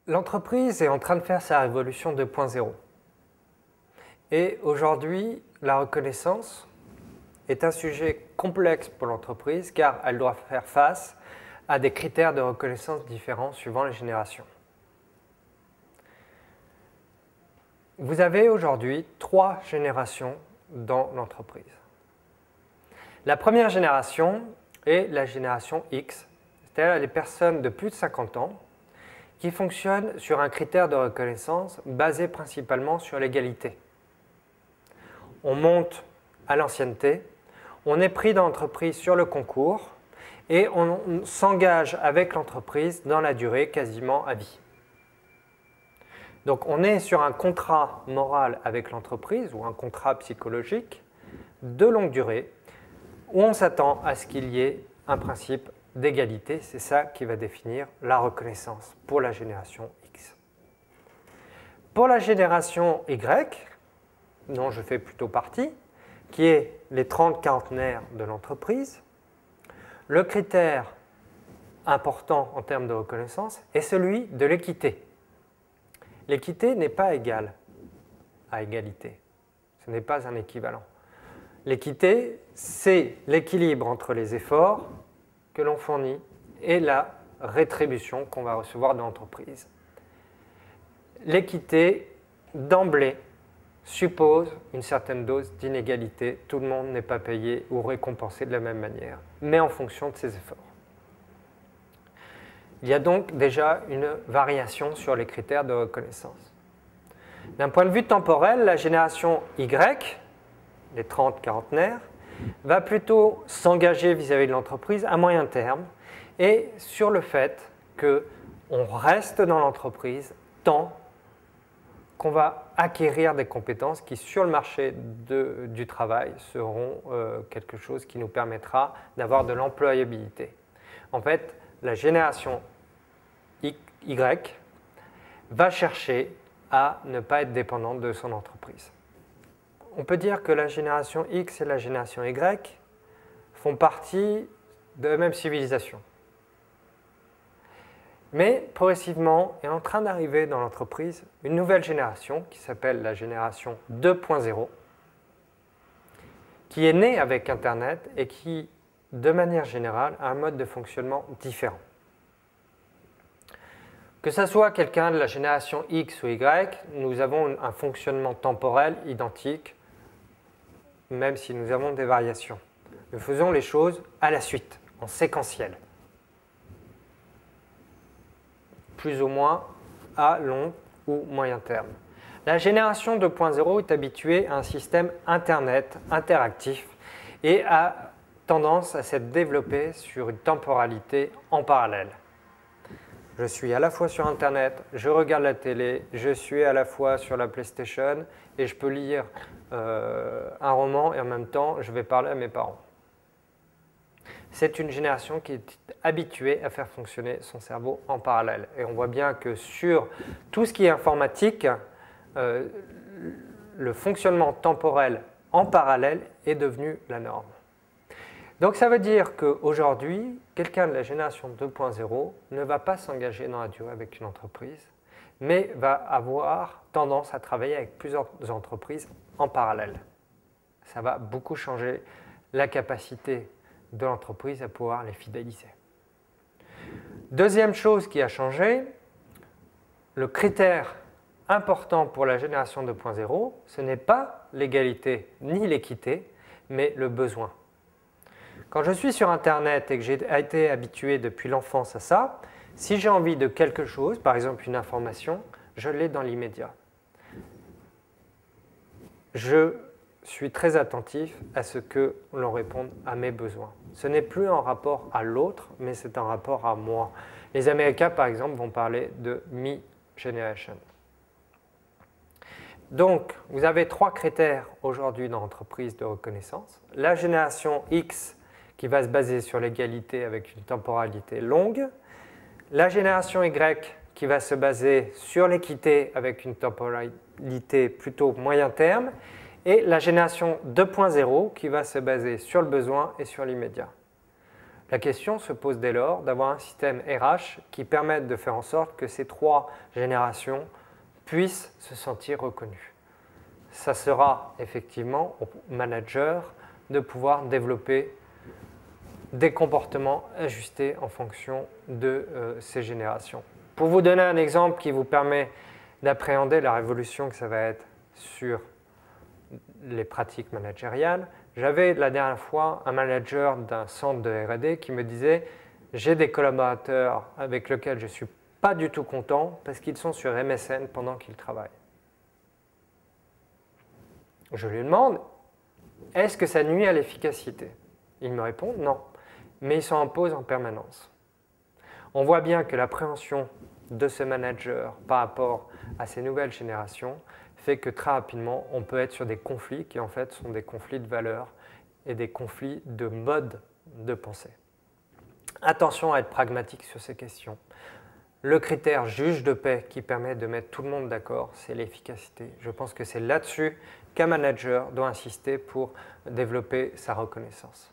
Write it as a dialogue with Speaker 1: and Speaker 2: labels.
Speaker 1: L'entreprise est en train de faire sa révolution 2.0. Et aujourd'hui, la reconnaissance est un sujet complexe pour l'entreprise car elle doit faire face à des critères de reconnaissance différents suivant les générations. Vous avez aujourd'hui 3 générations dans l'entreprise. La première génération est la génération X, c'est-à-dire les personnes de plus de 50 ans qui fonctionnent sur un critère de reconnaissance basé principalement sur l'égalité. On monte à l'ancienneté, on est pris dans l'entreprise sur le concours et on s'engage avec l'entreprise dans la durée quasiment à vie. Donc on est sur un contrat moral avec l'entreprise ou un contrat psychologique de longue durée où on s'attend à ce qu'il y ait un principe d'égalité. C'est ça qui va définir la reconnaissance pour la génération X. Pour la génération Y, dont je fais plutôt partie, qui est les 30 quarantenaires de l'entreprise, le critère important en termes de reconnaissance est celui de l'équité. L'équité n'est pas égale à égalité. Ce n'est pas un équivalent. L'équité, c'est l'équilibre entre les efforts que l'on fournit et la rétribution qu'on va recevoir de l'entreprise. L'équité, d'emblée, suppose une certaine dose d'inégalité. Tout le monde n'est pas payé ou récompensé de la même manière, mais en fonction de ses efforts. Il y a donc déjà une variation sur les critères de reconnaissance. D'un point de vue temporel, la génération Y, les 30 quarantenaires, va plutôt s'engager vis-à-vis de l'entreprise à moyen terme et sur le fait qu'on reste dans l'entreprise tant qu'on va acquérir des compétences qui, sur le marché du travail, seront quelque chose qui nous permettra d'avoir de l'employabilité. En fait, la génération Y va chercher à ne pas être dépendante de son entreprise. On peut dire que la génération X et la génération Y font partie de la même civilisation. Mais progressivement est en train d'arriver dans l'entreprise une nouvelle génération qui s'appelle la génération 2.0, qui est née avec Internet et qui, de manière générale, a un mode de fonctionnement différent. Que ce soit quelqu'un de la génération X ou Y, nous avons un fonctionnement temporel identique, même si nous avons des variations. Nous faisons les choses à la suite, en séquentiel. Plus ou moins à long ou moyen terme. La génération 2.0 est habituée à un système Internet interactif et a tendance à s'être développée sur une temporalité en parallèle. Je suis à la fois sur Internet, je regarde la télé, je suis à la fois sur la PlayStation et je peux lire un roman et en même temps je vais parler à mes parents. C'est une génération qui est habituée à faire fonctionner son cerveau en parallèle. Et on voit bien que sur tout ce qui est informatique, le fonctionnement temporel en parallèle est devenu la norme. Donc ça veut dire qu'aujourd'hui, quelqu'un de la génération 2.0 ne va pas s'engager dans la durée avec une entreprise, mais va avoir tendance à travailler avec plusieurs entreprises en parallèle. Ça va beaucoup changer la capacité de l'entreprise à pouvoir les fidéliser. Deuxième chose qui a changé, le critère important pour la génération 2.0, ce n'est pas l'égalité ni l'équité, mais le besoin. Quand je suis sur Internet et que j'ai été habitué depuis l'enfance à ça, si j'ai envie de quelque chose, par exemple une information, je l'ai dans l'immédiat. Je suis très attentif à ce que l'on réponde à mes besoins. Ce n'est plus en rapport à l'autre, mais c'est en rapport à moi. Les Américains, par exemple, vont parler de Me Generation. Donc, vous avez 3 critères aujourd'hui dans l'entreprise de reconnaissance. La génération X qui va se baser sur l'égalité avec une temporalité longue. La génération Y qui va se baser sur l'équité avec une temporalité plutôt moyen terme. Et la génération 2.0 qui va se baser sur le besoin et sur l'immédiat. La question se pose dès lors d'avoir un système RH qui permette de faire en sorte que ces 3 générations puissent se sentir reconnues. Ça sera effectivement au manager de pouvoir développer des comportements ajustés en fonction de ces générations. Pour vous donner un exemple qui vous permet d'appréhender la révolution que ça va être sur les pratiques managériales, j'avais la dernière fois un manager d'un centre de R&D qui me disait « J'ai des collaborateurs avec lesquels je ne suis pas du tout content parce qu'ils sont sur MSN pendant qu'ils travaillent. » Je lui demande « Est-ce que ça nuit à l'efficacité ?» Il me répond « Non, mais ils sont en pause en permanence. » On voit bien que l'appréhension de ce manager par rapport à ces nouvelles générations fait que très rapidement, on peut être sur des conflits qui en fait sont des conflits de valeurs et des conflits de mode de pensée. Attention à être pragmatique sur ces questions. Le critère juge de paix qui permet de mettre tout le monde d'accord, c'est l'efficacité. Je pense que c'est là-dessus qu'un manager doit insister pour développer sa reconnaissance.